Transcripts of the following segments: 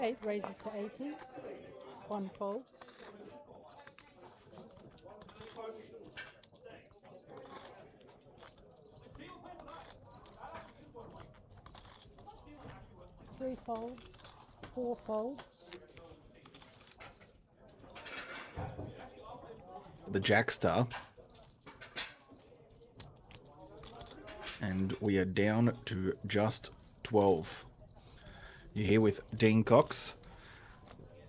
8 raises to 80. 1 folds. 3 folds. 4 folds. The Jackstar. And we are down to just 12. You're here with Dean Cox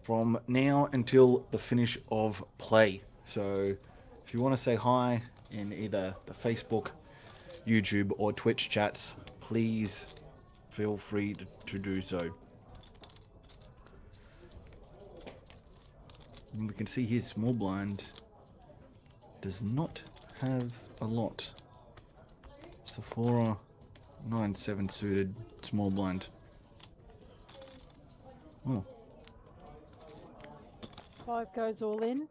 from now until the finish of play. So if you want to say hi in either the Facebook, YouTube, or Twitch chats, please feel free to do so. And we can see here small blind does not have a lot. Sephora 9-7 suited small blind. Oh. 5 goes all in.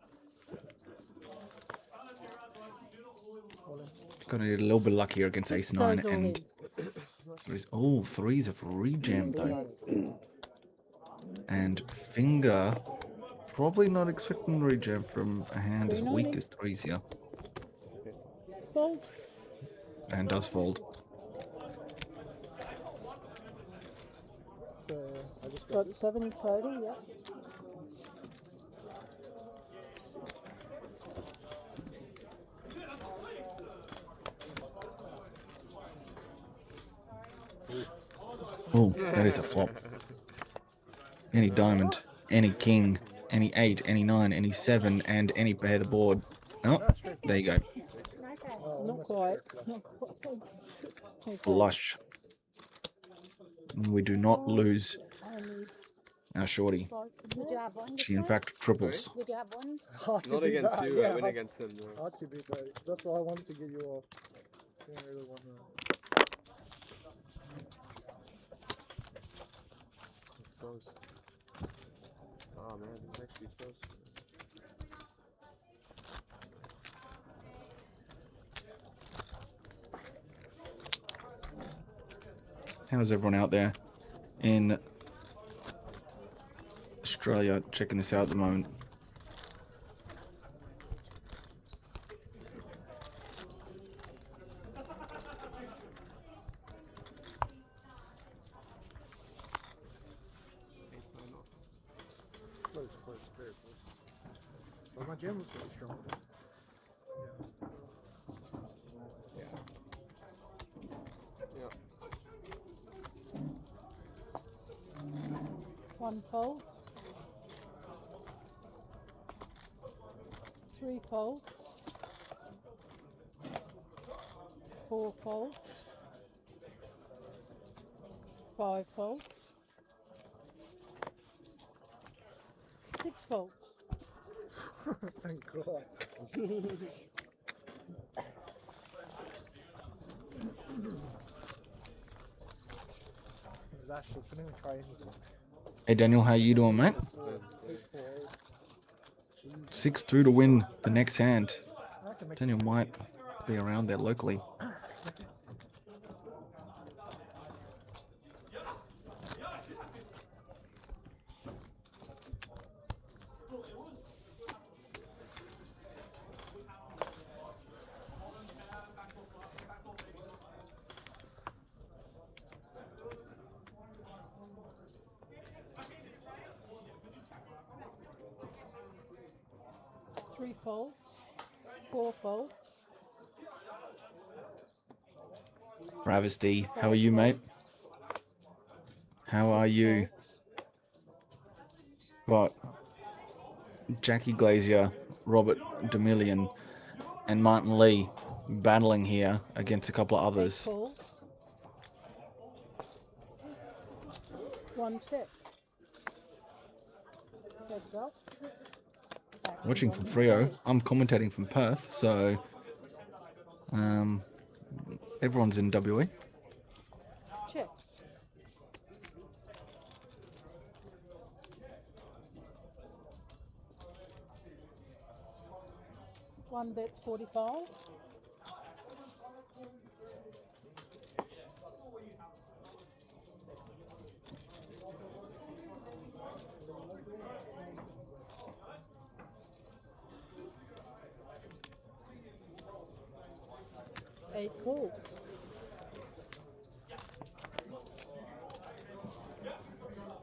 Gonna need a little bit luckier against ace 9 Goes all and threes. Oh, threes have rejammed though. And finger probably not expecting rejam from a hand as weak as threes here. Fold. And does fold. Got 70 total, yeah. Oh, that is a flop. Any diamond, any king, any 8, any 9, any 7, and any pair the board. Oh, there you go. Not quite. Flush. We do not lose our shorty. She in fact triples. Did you have one? Not against you, I win against him. Hard to beat, but that's why I wanted to get you off. I don't really want to. It's close. Oh man, it's actually close. How's everyone out there in Australia checking this out at the moment? Close, very close. But my jam was really strong. Yeah. 1 fold. 3 folds. 4 folds. 5 folds. 6 folds. Thank God. Actually, couldn't even try anything. Hey Daniel, how you doing, mate? 6-2 to win the next hand. Daniel might be around there locally. Three folds, 4 folds. Ravis D, how are you, mate? How are you? Got Jackie Glazier, Robert Demillion, and Martin Lee battling here against a couple of others. 1 check. Watching from Freo, I'm commentating from Perth, so everyone's in WA. Check. One bet's 45. 8 calls.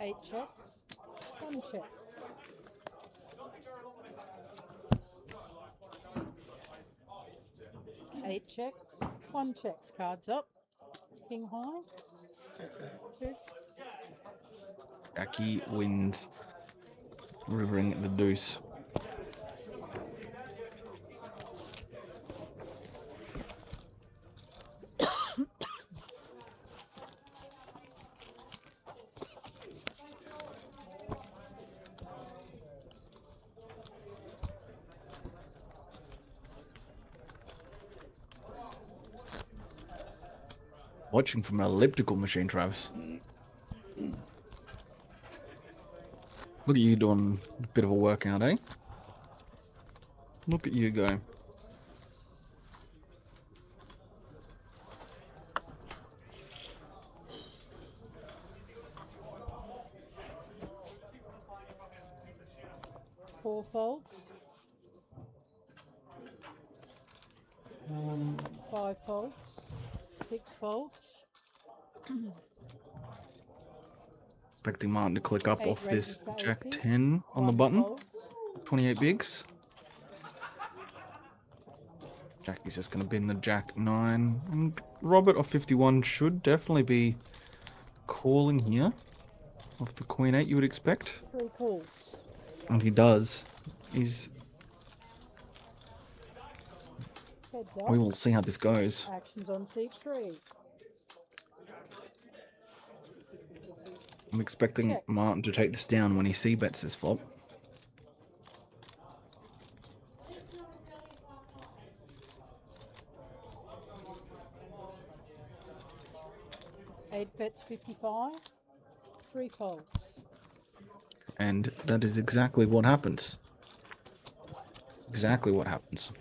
8 checks. 1 check. 8 checks. 1 checks. Cards up. King high. 2. Jackie wins, rivering the deuce. Watching from an elliptical machine, Travis. Look at you doing a bit of a workout, eh? Look at you go. Four folds. 5 folds. 6 folds. Expecting Martin to click up 8 off this raises to Jack 80. 10 on the 1 button. folds. 28 bigs. Jackie's just going to bin the Jack 9. And Robert of 51 should definitely be calling here. Off the Queen 8, you would expect. 3 calls. And he does. He's. Heads up. We will see how this goes. Actions on C3. I'm expecting Check. Martin to take this down when he c-bets this flop. Eight bets 55. 3 folds. And that is exactly what happens. Exactly what happens.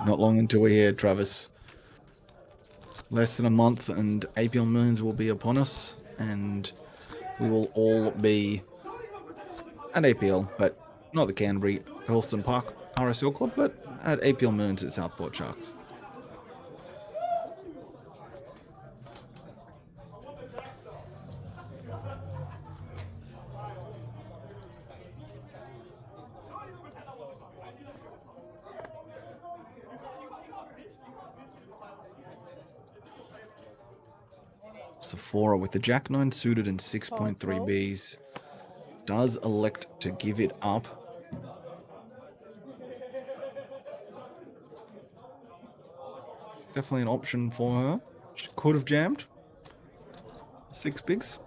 Not long until we're here, Travis. Less than a month and APL Millions will be upon us, and we will all be at APL, but not the Canterbury-Hurlstone Park RSL club, but at APL Millions at Southport Sharks. Sephora with the Jack 9 suited and 6.3 Bs does elect to give it up. Definitely an option for her. She could have jammed 6 bigs.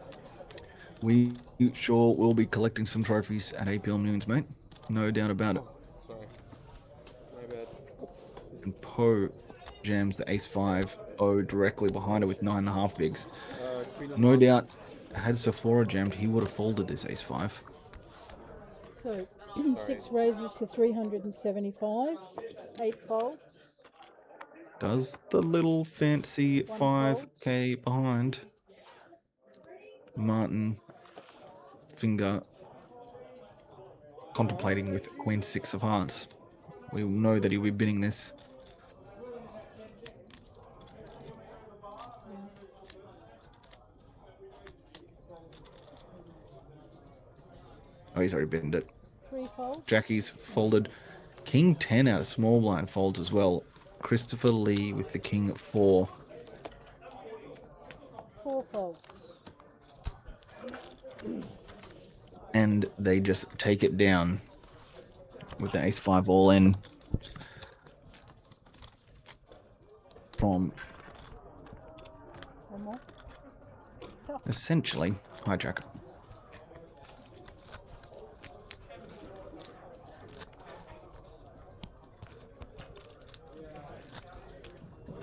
We sure will be collecting some trophies at APL Millions, mate. No doubt about it. Sorry. My bad. And Poe jams the ace 5 O directly behind her with 9.5 bigs. Queen of No Hearts. doubt, had Sephora jammed, he would have folded this ace 5. So 6 raises to 375. 8 folds. Does the little fancy 1 5k behind. Martin finger contemplating with Queen 6 of Hearts. We know that he'll be bidding this. Oh, he's already bidded it. 3 folds. Jackie's folded. King 10 out of small blind folds as well. Christopher Lee with the King 4. 4 folds. And they just take it down with the ace 5 all in from 1 more. essentially hijacker.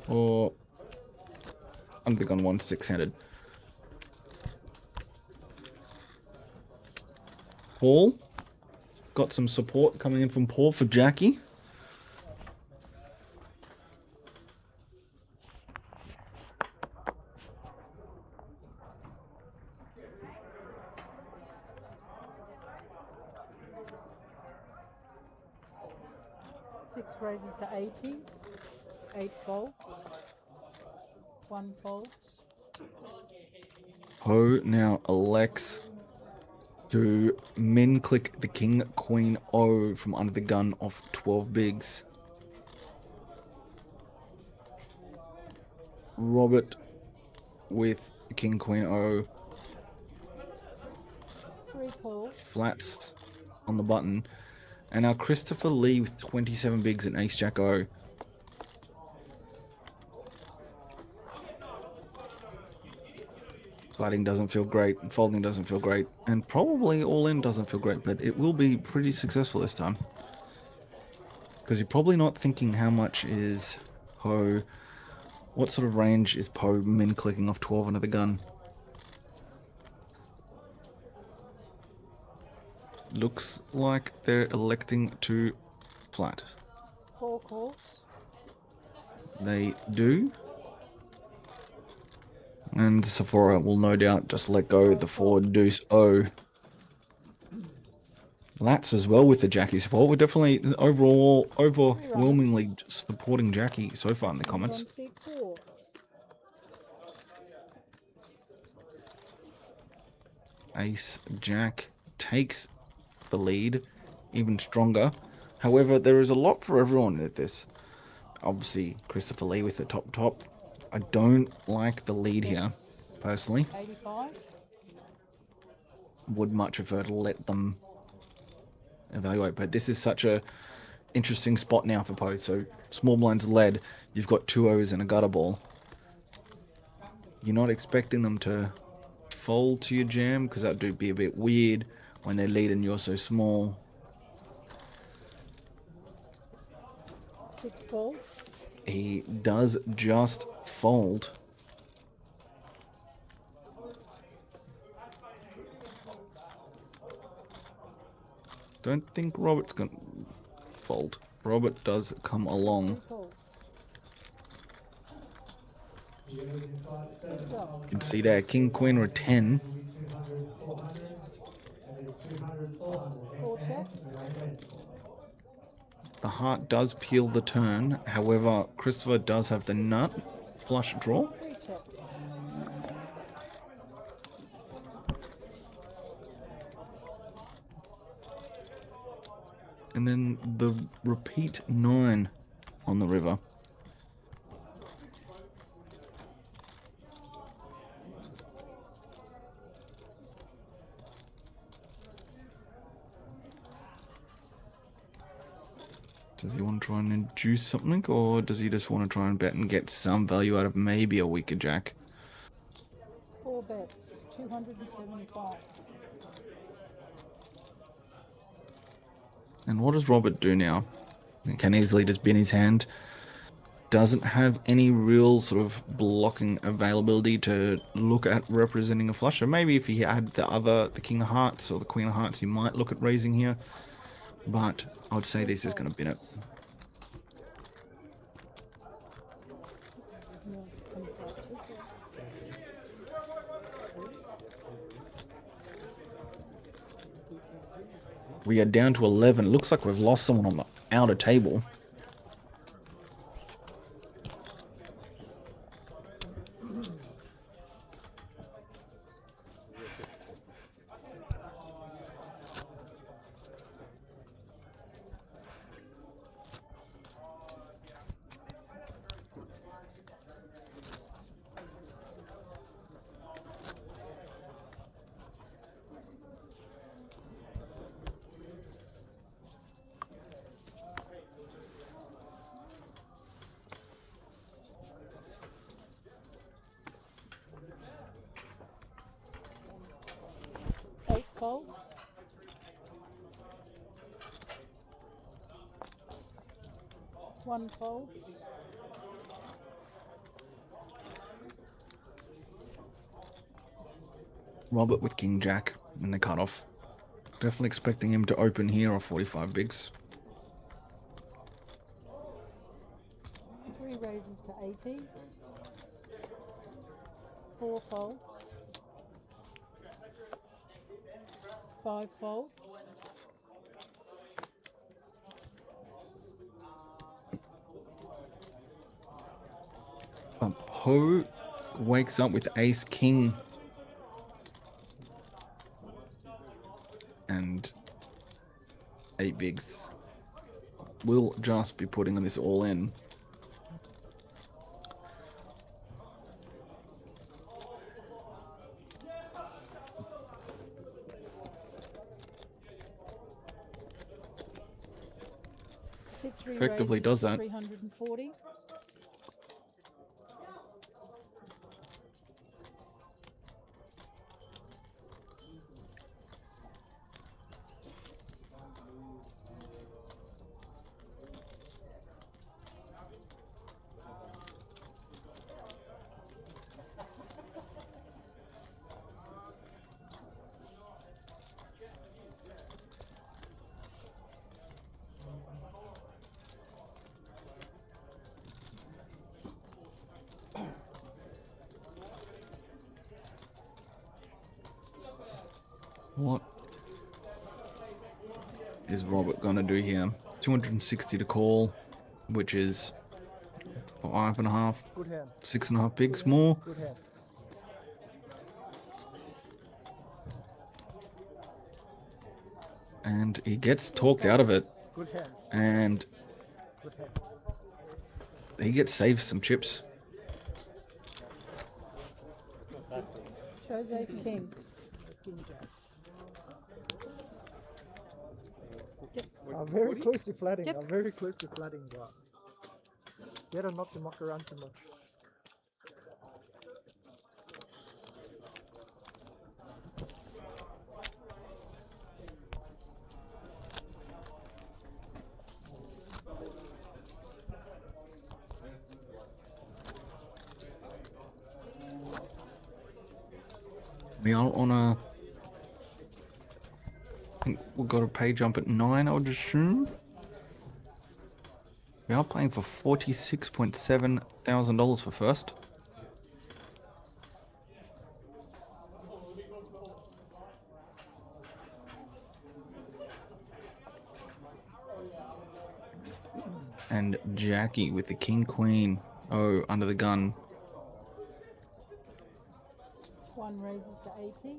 Or I'm big on 1 6-handed. Paul got some support coming in from Paul for Jackie. 6 raises to 80. 8 folds. 1 folds. Ho now elects to min click the king, queen, O from under the gun of 12 bigs. Robert with king, queen, O. 3 calls. Flats on the button. And now Christopher Lee with 27 bigs and ace jack O. Flatting doesn't feel great, folding doesn't feel great, and probably all in doesn't feel great, but it will be pretty successful this time. Because you're probably not thinking how much is Ho, what sort of range is Po min clicking off 12 under the gun. Looks like they're electing to flat. 4 calls. They do. And Sephora will no doubt just let go the 4 deuce O. Lats as well with the Jackie support. We're definitely overwhelmingly supporting Jackie so far in the comments. On C4. Ace Jack takes the lead even stronger. However, there is a lot for everyone at this. Obviously, Christopher Lee with the top. I don't like the lead here, personally. 85. Would much prefer to let them evaluate, but this is such a interesting spot now for Poe. So small blinds led, you've got 2 O's and a gutter ball. You're not expecting them to fold to your jam because that would be a bit weird when they lead and you're so small. 6 calls. He does just fold. Don't think Robert's gonna fold. Robert does come along. 2 calls. You can see there, king, queen, or 10. 4 check. The heart does peel the turn. However, Christopher does have the nut flush draw. 3 check. And then the repeat 9 on the river. Does he want to try and induce something, or does he just want to try and bet and get some value out of maybe a weaker jack? 4 bets. 275. And what does Robert do now? He can easily just bin his hand. Doesn't have any real sort of blocking availability to look at representing a flush. Or maybe if he had the king of hearts or the queen of hearts, he might look at raising here. But I would say this is going to bin it. We are down to 11. Looks like we've lost someone on the outer table. Fold. One fold. Robert with king jack in the cutoff. Definitely expecting him to open here or 45 bigs. 3 raises to 80. 4 folds. 5 folds. Ho wakes up with ace king. And 8 bigs. We'll just be putting this all in. Effectively does that. 340. What is Robert gonna do here? 260 to call, which is 5.5, Good hand. 6.5 bigs more. Good hand. And he gets talked out of it. Good hand. And Good hand. he gets saved some chips. Chose ace king. King jack. Yep. I'm very close to flatting. Yep. I'm very close to flatting, but better not to muck around too much. We are on a... I think we've got a pay jump at 9, I would assume. We are playing for $46.7 thousand for first. And Jackie with the king queen. Oh, under the gun. One raises to 80.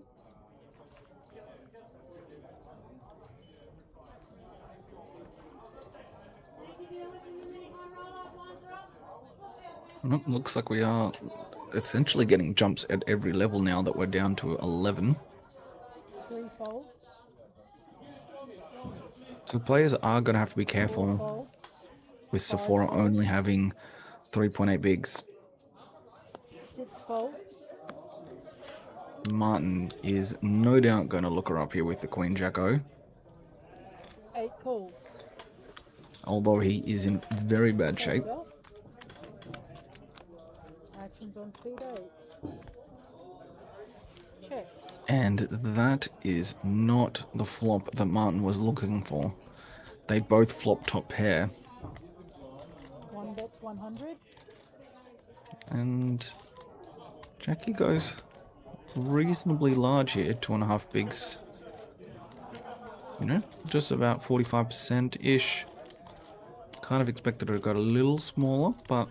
Looks like we are essentially getting jumps at every level now that we're down to 11. 3 folds. So players are going to have to be 4 careful folds. with 5 Sephora folds. only having 3.8 bigs. 6 folds. Martin is no doubt going to look her up here with the Queen Jack-O. 8 calls. Although he is in very bad shape. Fold up. Actions on speed 8. Check. And that is not the flop that Martin was looking for. They both flop top pair. 1 bets 100. And Jackie goes reasonably large here, 2.5 bigs. You know, just about 45%-ish. Kind of expected her to go a little smaller, but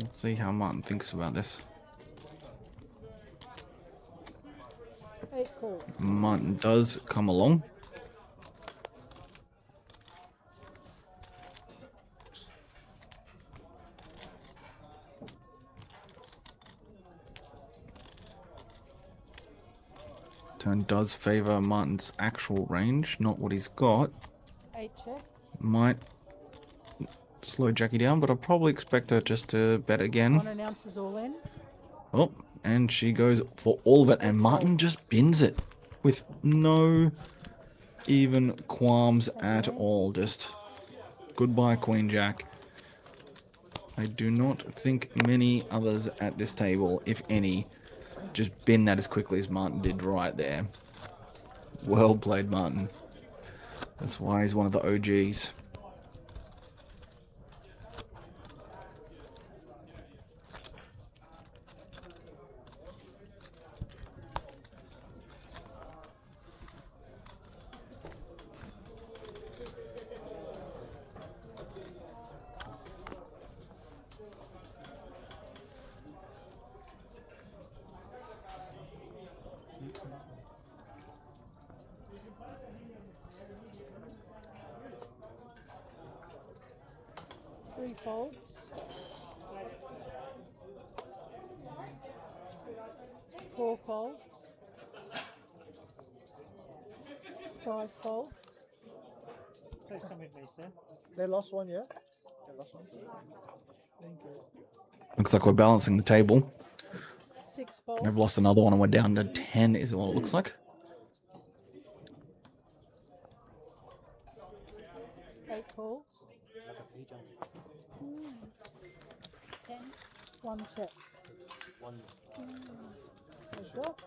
let's see how Martin thinks about this. 8 calls. Martin does come along. Turn does favor Martin's actual range, not what he's got. 8 checks. Might slow Jackie down, but I'll probably expect her just to bet again. 1 announces all in. Oh, and she goes for all of it, and Martin just bins it with no even qualms at all. Just goodbye, Queen Jack. I do not think many others at this table, if any, just bin that as quickly as Martin did right there. Well played, Martin. That's why he's one of the OGs. 3 folds. 4 folds. 5 folds. Please come with me, sir. They lost one, yeah? They lost one. Thank you. Looks like we're balancing the table. 6 folds. They've lost another one and we're down to 10 is what it looks like. 8 folds. 10. 1 check. There's what?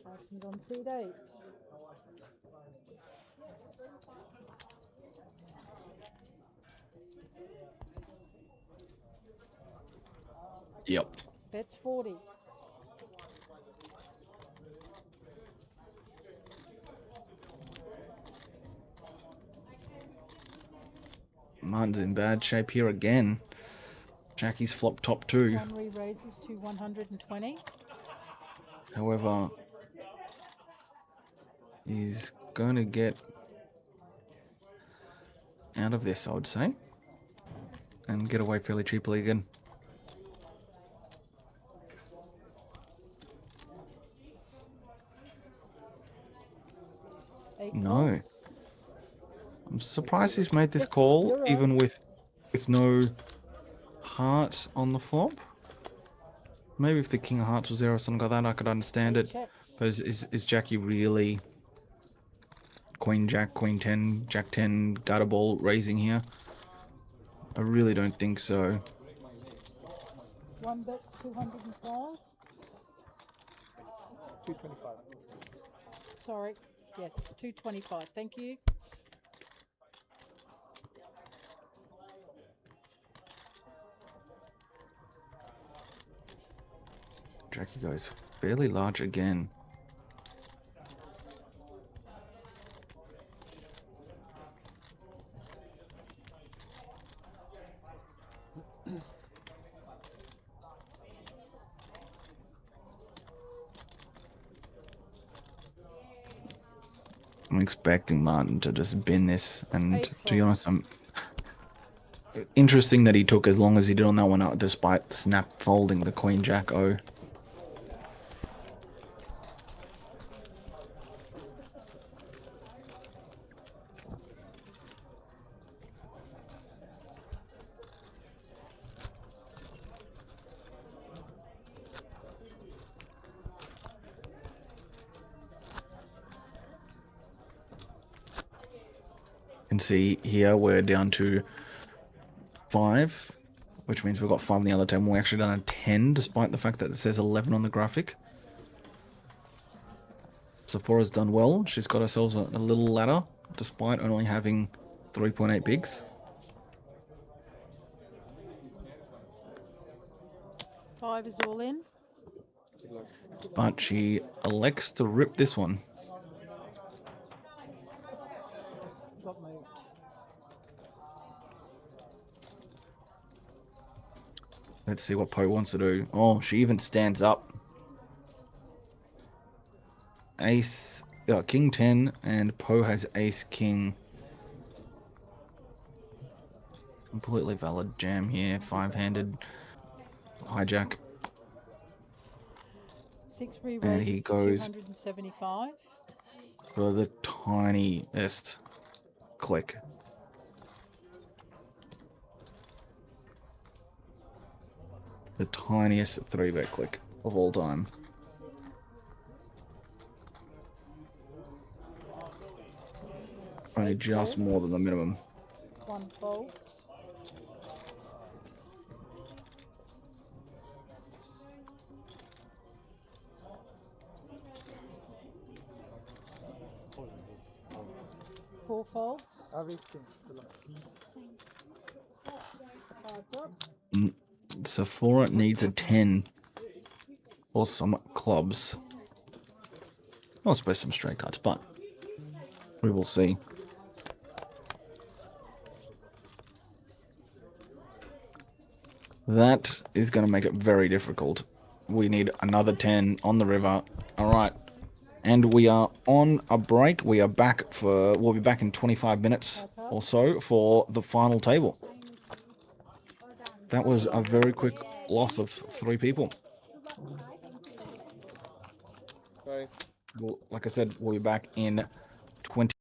Items on seat 8. Yep. Bet's 40. Martin's in bad shape here again. Jackie's flopped top 2. 1 re-raises to 120. However, he's going to get out of this, I would say, and get away fairly cheaply again. No. Folds. I'm surprised he's made this call, You're right. even with no heart on the flop. Maybe if the king of hearts was there or something like that, I could understand it. Checks. But is Jackie really queen jack, queen 10, jack 10, gutter ball raising here? I really don't think so. 1 bet's 205. 225. Sorry. Yes, 225. Thank you. Jackie goes fairly large again. I'm expecting Martin to just bin this, and to be honest, I'm interesting that he took as long as he did on that one, despite snap folding the queen jack O. Can see here we're down to 5, which means we've got 5 on the other table. We're actually down to 10, despite the fact that it says 11 on the graphic. Sephora's done well. She's got herself a little ladder, despite only having 3.8 bigs. 5 is all in. But she elects to rip this one. Got moved. Let's see what Poe wants to do. Oh, she even stands up. Ace, King 10, and Poe has Ace King. Completely valid jam here. 5-handed hijack. 6 re-raises And he to goes 275. for the tiniest click. The tiniest 3-bet click of all time. Only just more than the minimum. 1 fold. Four folds. Cards up. Sephora needs a 10 or some clubs. I suppose some straight cards, but we will see. That is going to make it very difficult. We need another 10 on the river. All right. And we are on a break. We are back we'll be back in 25 minutes or so for the final table. that was a very quick loss of 3 people. Sorry. Well, like I said, we'll be back in 20.